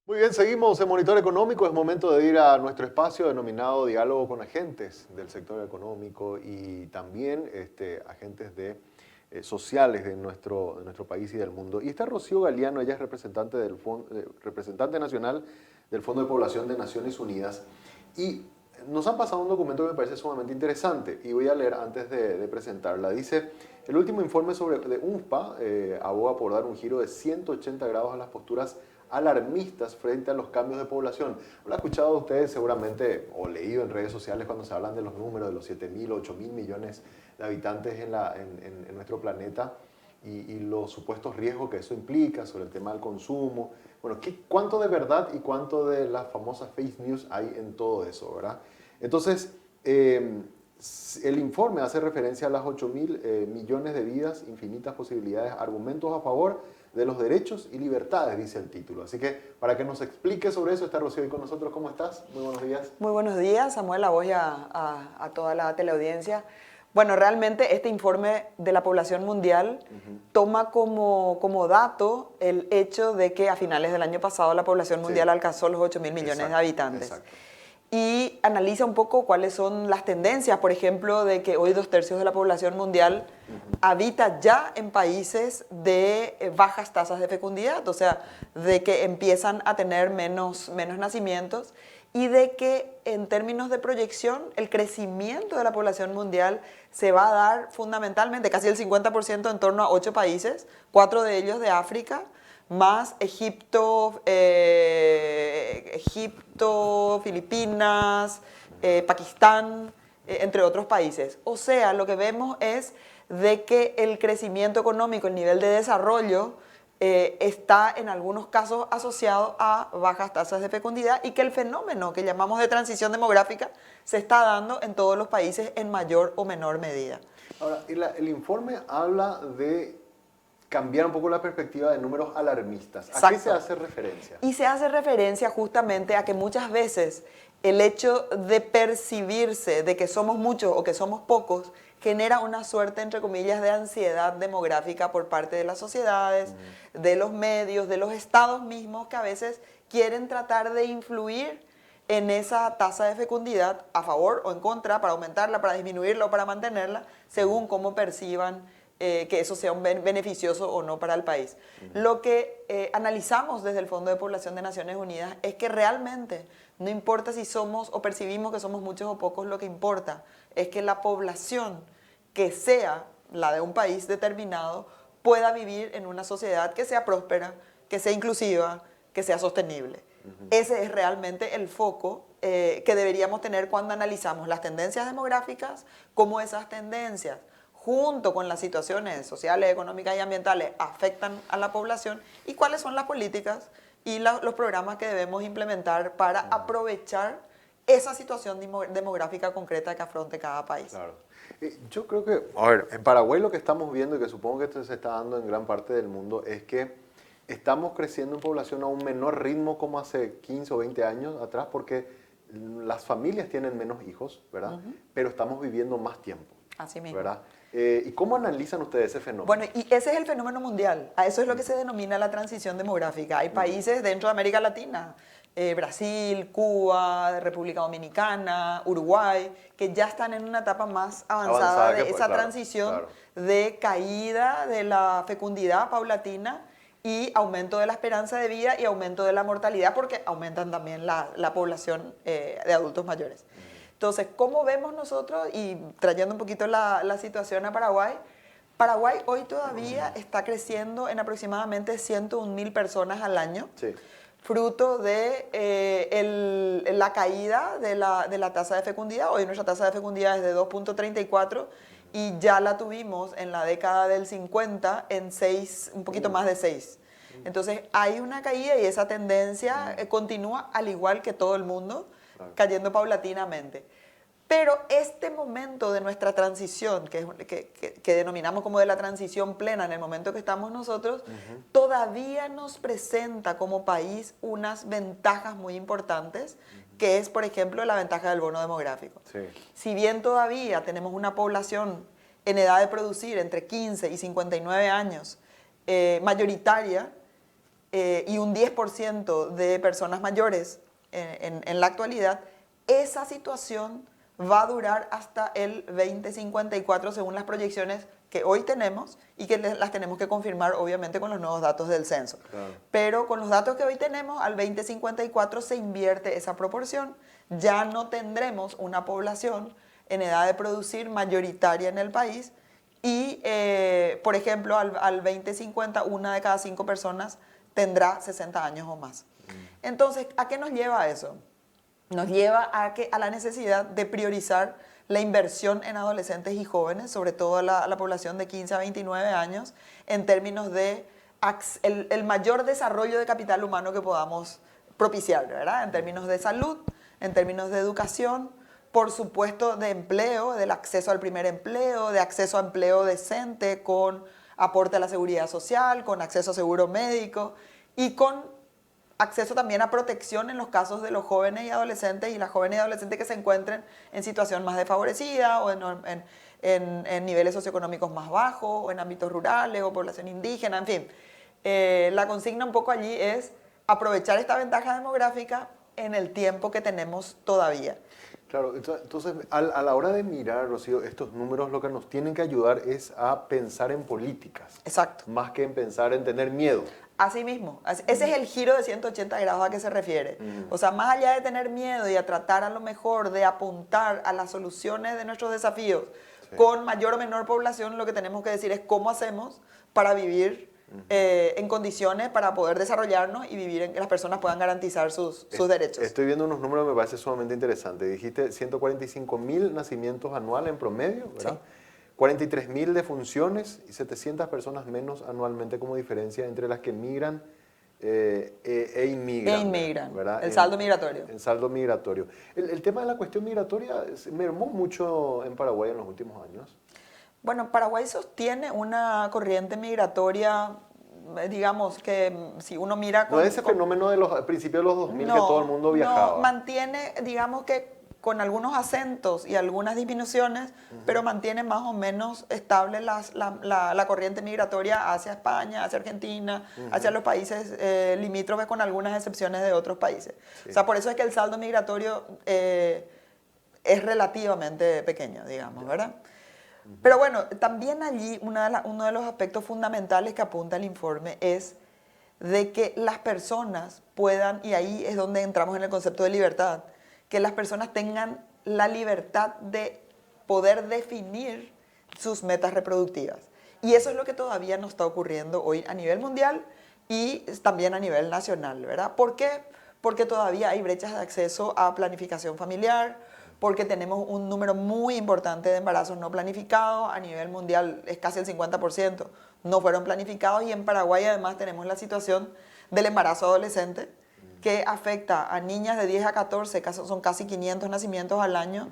Muy bien, seguimos en Monitor Económico. Es momento de ir a nuestro espacio denominado Diálogo con Agentes del sector económico y también agentes sociales de nuestro país y del mundo. Y está Rocío Galeano, ella es representante nacional del Fondo de Población de Naciones Unidas. Y nos han pasado un documento que me parece sumamente interesante y voy a leer antes de presentarla. Dice, el último informe de UNFPA aboga por dar un giro de 180 grados a las posturas alarmistas frente a los cambios de población. Lo han escuchado ustedes seguramente o leído en redes sociales cuando se hablan de los números de los 7.000, 8.000 millones de habitantes en nuestro planeta y los supuestos riesgos que eso implica sobre el tema del consumo. Bueno, ¿cuánto de verdad y cuánto de las famosas fake news hay en todo eso, verdad? Entonces, el informe hace referencia a las 8.000 millones de vidas, infinitas posibilidades, argumentos a favor de los derechos y libertades, dice el título. Así que para que nos explique sobre eso, está Rocío ahí con nosotros. ¿Cómo estás? Muy buenos días. Muy buenos días, Samuel, a vos y a toda la teleaudiencia. Bueno, realmente este informe de la población mundial toma como dato el hecho de que a finales del año pasado la población mundial alcanzó los 8.000 millones de habitantes. Exacto. Y analiza un poco cuáles son las tendencias, por ejemplo, de que hoy 2/3 de la población mundial habita ya en países de bajas tasas de fecundidad, o sea, de que empiezan a tener menos nacimientos y de que en términos de proyección el crecimiento de la población mundial se va a dar fundamentalmente, casi el 50% en torno a 8 países, 4 de ellos de África, más Egipto, Filipinas, Pakistán, entre otros países. O sea, lo que vemos es de que el crecimiento económico, el nivel de desarrollo, está en algunos casos asociado a bajas tasas de fecundidad y que el fenómeno que llamamos de transición demográfica se está dando en todos los países en mayor o menor medida. Ahora, el informe habla de cambiar un poco la perspectiva de números alarmistas. ¿A qué se hace referencia? Y se hace referencia justamente a que muchas veces el hecho de percibirse de que somos muchos o que somos pocos genera una suerte, entre comillas, de ansiedad demográfica por parte de las sociedades, de los medios, de los estados mismos que a veces quieren tratar de influir en esa tasa de fecundidad a favor o en contra, para aumentarla, para disminuirla o para mantenerla, según cómo perciban que eso sea beneficioso o no para el país. Lo que analizamos desde el Fondo de Población de Naciones Unidas es que realmente no importa si somos o percibimos que somos muchos o pocos, lo que importa es que la población que sea la de un país determinado pueda vivir en una sociedad que sea próspera, que sea inclusiva, que sea sostenible. Ese es realmente el foco que deberíamos tener cuando analizamos las tendencias demográficas, cómo esas tendencias junto con las situaciones sociales, económicas y ambientales afectan a la población y cuáles son las políticas y los programas que debemos implementar para aprovechar esa situación demográfica concreta que afronte cada país. Claro. Yo creo que, a ver, en Paraguay lo que estamos viendo y que supongo que esto se está dando en gran parte del mundo es que estamos creciendo en población a un menor ritmo como hace 15 o 20 años atrás porque las familias tienen menos hijos, ¿verdad? Pero estamos viviendo más tiempo. Así mismo. ¿Verdad? ¿Y cómo analizan ustedes ese fenómeno? Bueno, y ese es el fenómeno mundial. A eso es lo que se denomina la transición demográfica. Hay países dentro de América Latina, Brasil, Cuba, República Dominicana, Uruguay, que ya están en una etapa más avanzada de esa transición de caída de la fecundidad paulatina y aumento de la esperanza de vida y aumento de la mortalidad, porque aumentan también la población de adultos mayores. Entonces, ¿cómo vemos nosotros? Y trayendo un poquito la situación a Paraguay, Paraguay hoy todavía está creciendo en aproximadamente 101.000 personas al año, fruto de la caída de la tasa de fecundidad. Hoy nuestra tasa de fecundidad es de 2.34 y ya la tuvimos en la década del 50 en 6, un poquito más de 6. Entonces, hay una caída y esa tendencia continúa al igual que todo el mundo, cayendo paulatinamente. Pero este momento de nuestra transición, que denominamos como de la transición plena en el momento que estamos nosotros, todavía nos presenta como país unas ventajas muy importantes, que es, por ejemplo, la ventaja del bono demográfico. Si bien todavía tenemos una población en edad de producir entre 15 y 59 años mayoritaria, y un 10% de personas mayores en la actualidad, esa situación va a durar hasta el 2054 según las proyecciones que hoy tenemos y que las tenemos que confirmar obviamente con los nuevos datos del censo. Claro. Pero con los datos que hoy tenemos, al 2054 se invierte esa proporción, ya no tendremos una población en edad de producir mayoritaria en el país y, por ejemplo, al 2050 una de cada 5 personas tendrá 60 años o más. Entonces, ¿a qué nos lleva eso? Nos lleva a la necesidad de priorizar la inversión en adolescentes y jóvenes, sobre todo la población de 15 a 29 años, en términos de el mayor desarrollo de capital humano que podamos propiciar, ¿verdad? En términos de salud, en términos de educación, por supuesto de empleo, del acceso al primer empleo, de acceso a empleo decente, con aporte a la seguridad social, con acceso a seguro médico y con acceso también a protección en los casos de los jóvenes y adolescentes y las jóvenes y adolescentes que se encuentren en situación más desfavorecida o en niveles socioeconómicos más bajos o en ámbitos rurales o población indígena, en fin. La consigna un poco allí es aprovechar esta ventaja demográfica en el tiempo que tenemos todavía. Claro, entonces a la hora de mirar, Rocío, estos números lo que nos tienen que ayudar es a pensar en políticas. Exacto. Más que en pensar en tener miedo. Así mismo, ese es el giro de 180 grados a que se refiere. O sea, más allá de tener miedo y a tratar a lo mejor de apuntar a las soluciones de nuestros desafíos con mayor o menor población, lo que tenemos que decir es cómo hacemos para vivir en condiciones para poder desarrollarnos y vivir en que las personas puedan garantizar sus derechos. Estoy viendo unos números que me parece sumamente interesante. Dijiste 145.000 nacimientos anuales en promedio, ¿verdad? Sí. 43.000 defunciones y 700 personas menos anualmente como diferencia entre las que migran e inmigran. ¿Verdad? El saldo migratorio. El saldo migratorio. El tema de la cuestión migratoria mermó mucho en Paraguay en los últimos años. Bueno, Paraguay sostiene una corriente migratoria, digamos que si uno mira... No es ese fenómeno de los principios de los 2000 que todo el mundo viajaba. No, mantiene, digamos que con algunos acentos y algunas disminuciones, pero mantiene más o menos estable la corriente migratoria hacia España, hacia Argentina, hacia los países limítrofes, con algunas excepciones de otros países. Sí. O sea, por eso es que el saldo migratorio es relativamente pequeño, digamos, ¿verdad? Pero bueno, también allí uno de los aspectos fundamentales que apunta el informe es de que las personas puedan, y ahí es donde entramos en el concepto de libertad, que las personas tengan la libertad de poder definir sus metas reproductivas. Y eso es lo que todavía no está ocurriendo hoy a nivel mundial y también a nivel nacional, ¿verdad? ¿Por qué? Porque todavía hay brechas de acceso a planificación familiar, porque tenemos un número muy importante de embarazos no planificados, a nivel mundial es casi el 50%, no fueron planificados, y en Paraguay además tenemos la situación del embarazo adolescente, que afecta a niñas de 10 a 14, son casi 500 nacimientos al año,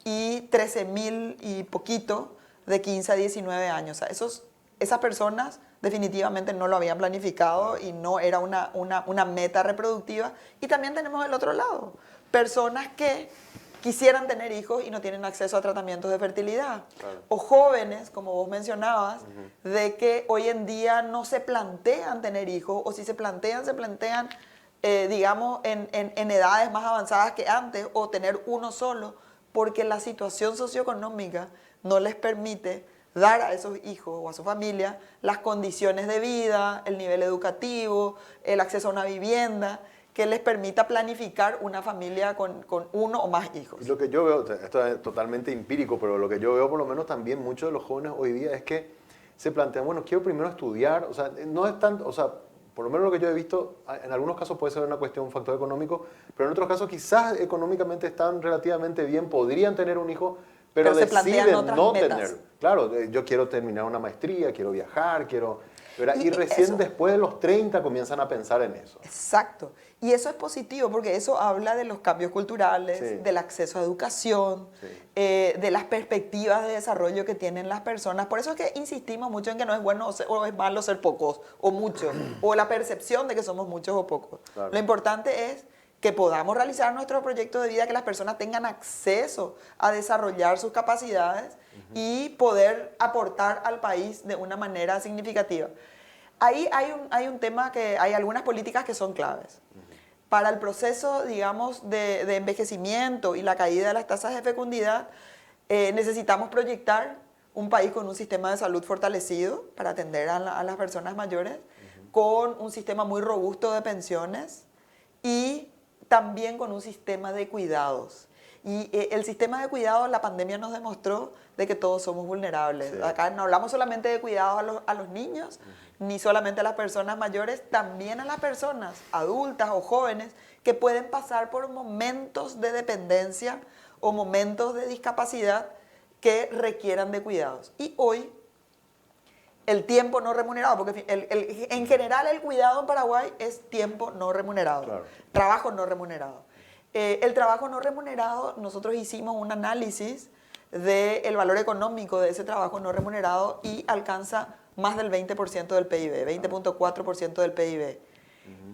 y 13.000 y poquito de 15 a 19 años. O sea, esas personas definitivamente no lo habían planificado y no era una meta reproductiva. Y también tenemos el otro lado, personas que quisieran tener hijos y no tienen acceso a tratamientos de fertilidad. Claro. O jóvenes, como vos mencionabas, de que hoy en día no se plantean tener hijos, o si se plantean, digamos, en edades más avanzadas que antes, o tener uno solo, porque la situación socioeconómica no les permite dar a esos hijos o a su familia las condiciones de vida, el nivel educativo, el acceso a una vivienda, que les permita planificar una familia con uno o más hijos. Y lo que yo veo, esto es totalmente empírico, pero lo que yo veo por lo menos también muchos de los jóvenes hoy día es que se plantean, bueno, quiero primero estudiar, o sea, no es tanto, o sea, por lo menos lo que yo he visto, en algunos casos puede ser una cuestión, un factor económico, pero en otros casos quizás económicamente están relativamente bien, podrían tener un hijo, pero deciden no tener. Claro, yo quiero terminar una maestría, quiero viajar, quiero... Y recién eso, después de los 30 comienzan a pensar en eso. Exacto. Y eso es positivo porque eso habla de los cambios culturales, sí, del acceso a educación, sí, de las perspectivas de desarrollo que tienen las personas. Por eso es que insistimos mucho en que no es bueno o es malo ser pocos o muchos, o la percepción de que somos muchos o pocos. Claro. Lo importante es que podamos realizar nuestro proyecto de vida, que las personas tengan acceso a desarrollar sus capacidades y poder aportar al país de una manera significativa. Ahí hay un tema que hay algunas políticas que son claves. Para el proceso, digamos, de envejecimiento y la caída de las tasas de fecundidad, necesitamos proyectar un país con un sistema de salud fortalecido para atender a las personas mayores, con un sistema muy robusto de pensiones y también con un sistema de cuidados. Y el sistema de cuidados, la pandemia nos demostró de que todos somos vulnerables. Sí. Acá no hablamos solamente de cuidados a los niños, ni solamente a las personas mayores, también a las personas adultas o jóvenes que pueden pasar por momentos de dependencia o momentos de discapacidad que requieran de cuidados. Y hoy, el tiempo no remunerado, porque en general el cuidado en Paraguay es tiempo no remunerado, Claro. trabajo no remunerado. El trabajo no remunerado, nosotros hicimos un análisis del valor económico de ese trabajo no remunerado y alcanza más del 20% del PIB, 20.4% del PIB.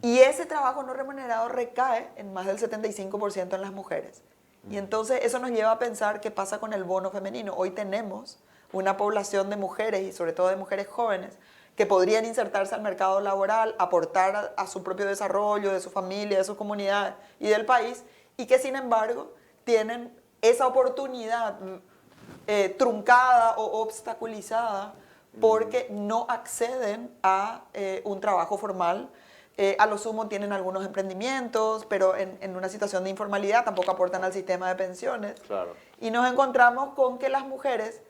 Y ese trabajo no remunerado recae en más del 75% en las mujeres. Y entonces eso nos lleva a pensar qué pasa con el bono femenino. Hoy tenemos una población de mujeres y sobre todo de mujeres jóvenes que podrían insertarse al mercado laboral, aportar a su propio desarrollo, de su familia, de su comunidad y del país, y que sin embargo tienen esa oportunidad truncada o obstaculizada porque no acceden a un trabajo formal. A lo sumo tienen algunos emprendimientos, pero en una situación de informalidad tampoco aportan al sistema de pensiones. Claro. Y nos encontramos con que las mujeres,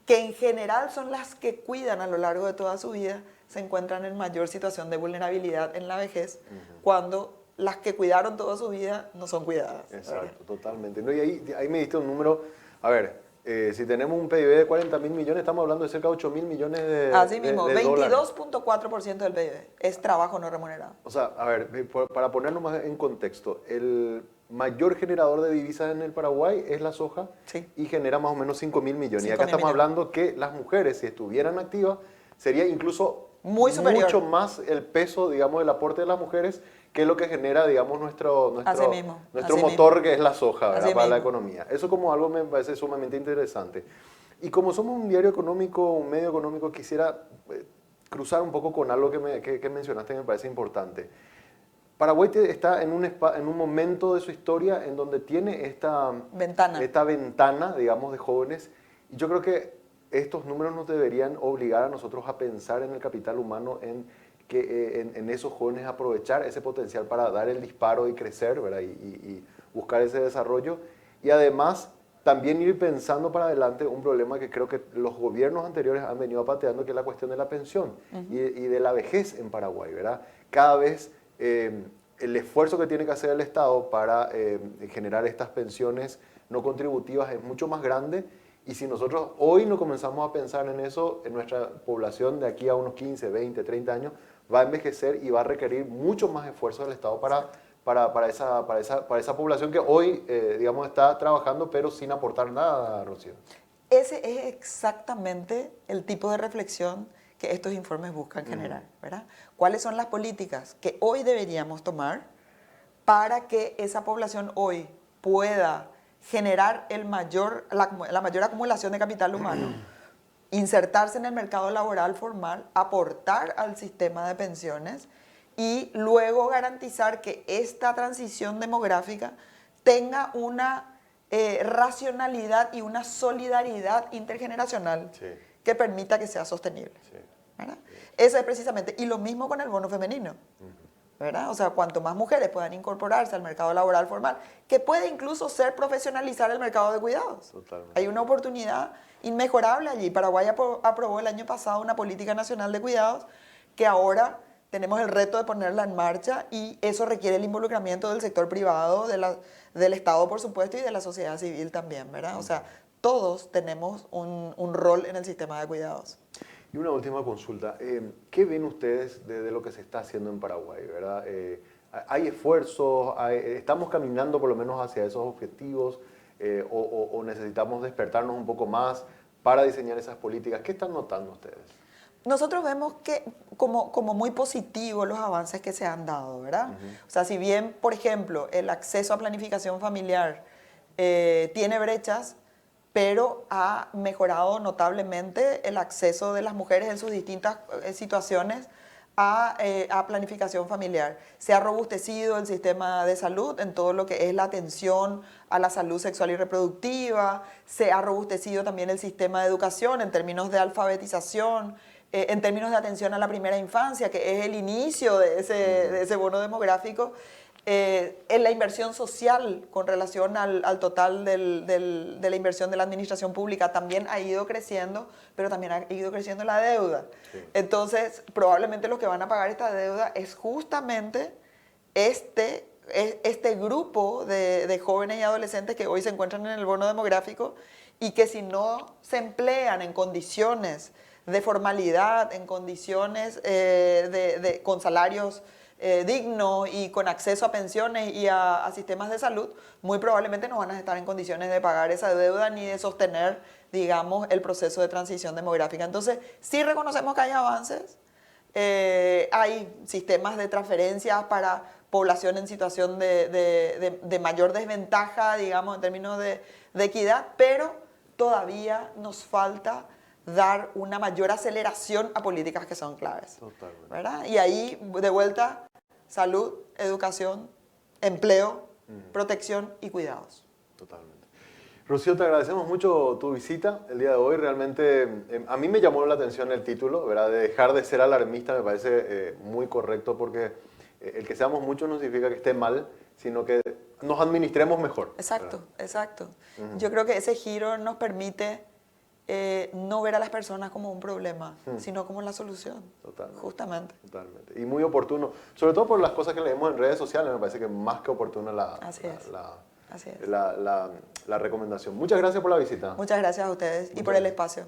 que en general son las que cuidan a lo largo de toda su vida, se encuentran en mayor situación de vulnerabilidad en la vejez, cuando las que cuidaron toda su vida no son cuidadas. Exacto, totalmente. No, y ahí me diste un número, a ver, si tenemos un PIB de 40.000 millones, estamos hablando de cerca de 8.000 millones Así mismo, de dólares. 22.4% del PIB es trabajo no remunerado. O sea, a ver, para ponernos más en contexto, el mayor generador de divisas en el Paraguay es la soja, Sí. y genera más o menos 5.000 millones. Y acá 5.000 estamos millones. hablando que las mujeres, si estuvieran activas, sería incluso Muy superior. mucho más el peso, digamos, del aporte de las mujeres, que es lo que genera, digamos, nuestro Así mismo, nuestro así motor, mismo. que es la soja, ¿verdad? Así Para la mismo. economía. Eso como algo me parece sumamente interesante. Y como somos un diario económico, un medio económico, quisiera cruzar un poco con algo que mencionaste, que me parece importante. Paraguay está en un momento de su historia en donde tiene esta ventana, digamos, de jóvenes. Y yo creo que estos números nos deberían obligar a nosotros a pensar en el capital humano, en esos jóvenes, aprovechar ese potencial para dar el disparo y crecer, ¿verdad? Y buscar ese desarrollo. Y además, también ir pensando para adelante un problema que creo que los gobiernos anteriores han venido pateando, que es la cuestión de la pensión y de la vejez en Paraguay, ¿verdad? Cada vez el esfuerzo que tiene que hacer el Estado para generar estas pensiones no contributivas es mucho más grande, y si nosotros hoy no comenzamos a pensar en eso, en nuestra población de aquí a unos 15, 20, 30 años va a envejecer y va a requerir mucho más esfuerzo del Estado para esa población que hoy, digamos, está trabajando pero sin aportar nada, Rocío. Ese es exactamente el tipo de reflexión que estos informes buscan generar, ¿verdad? ¿Cuáles son las políticas que hoy deberíamos tomar para que esa población hoy pueda generar la mayor acumulación de capital humano, insertarse en el mercado laboral formal, aportar al sistema de pensiones y luego garantizar que esta transición demográfica tenga una racionalidad y una solidaridad intergeneracional que permita que sea sostenible? ¿Verdad? Eso es precisamente, y lo mismo con el bono femenino, ¿verdad? O sea, cuanto más mujeres puedan incorporarse al mercado laboral formal, que puede incluso ser profesionalizar el mercado de cuidados. Totalmente. Hay una oportunidad inmejorable allí. Paraguay aprobó el año pasado una política nacional de cuidados que ahora tenemos el reto de ponerla en marcha, y eso requiere el involucramiento del sector privado, del Estado, por supuesto, y de la sociedad civil también, ¿verdad? O sea, todos tenemos un rol en el sistema de cuidados. Y una última consulta. ¿Qué ven ustedes de lo que se está haciendo en Paraguay, verdad? ¿Hay esfuerzos? ¿Estamos caminando por lo menos hacia esos objetivos? ¿O necesitamos despertarnos un poco más para diseñar esas políticas? ¿Qué están notando ustedes? Nosotros vemos que como muy positivos los avances que se han dado, ¿verdad? O sea, si bien, por ejemplo, el acceso a planificación familiar tiene brechas, pero ha mejorado notablemente el acceso de las mujeres en sus distintas situaciones a planificación familiar. Se ha robustecido el sistema de salud en todo lo que es la atención a la salud sexual y reproductiva, se ha robustecido también el sistema de educación en términos de alfabetización, en términos de atención a la primera infancia, que es el inicio de ese bono demográfico, en la inversión social con relación al total de la inversión de la administración pública también ha ido creciendo, pero también ha ido creciendo la deuda. Sí. Entonces, probablemente los que van a pagar esta deuda es justamente este grupo de jóvenes y adolescentes que hoy se encuentran en el bono demográfico y que si no se emplean en condiciones de formalidad, en condiciones con salarios dignos y con acceso a pensiones y a sistemas de salud, muy probablemente no van a estar en condiciones de pagar esa deuda ni de sostener, digamos, el proceso de transición demográfica. Entonces, sí reconocemos que hay avances, hay sistemas de transferencias para población en situación de mayor desventaja, digamos, en términos de equidad, pero todavía nos falta dar una mayor aceleración a políticas que son claves. Totalmente. ¿Verdad? Y ahí, de vuelta, salud, educación, empleo, protección y cuidados. Totalmente. Rocío, te agradecemos mucho tu visita el día de hoy. Realmente, a mí me llamó la atención el título, ¿verdad? De dejar de ser alarmista me parece muy correcto porque el que seamos muchos no significa que esté mal, sino que nos administremos mejor. Exacto, ¿verdad? Exacto. Yo creo que ese giro nos permite no ver a las personas como un problema, sino como la solución. Totalmente. Justamente. Totalmente. Y muy oportuno, sobre todo por las cosas que leemos en redes sociales, me parece que más que oportuna la recomendación. Muchas gracias por la visita. Muchas gracias a ustedes y por el espacio.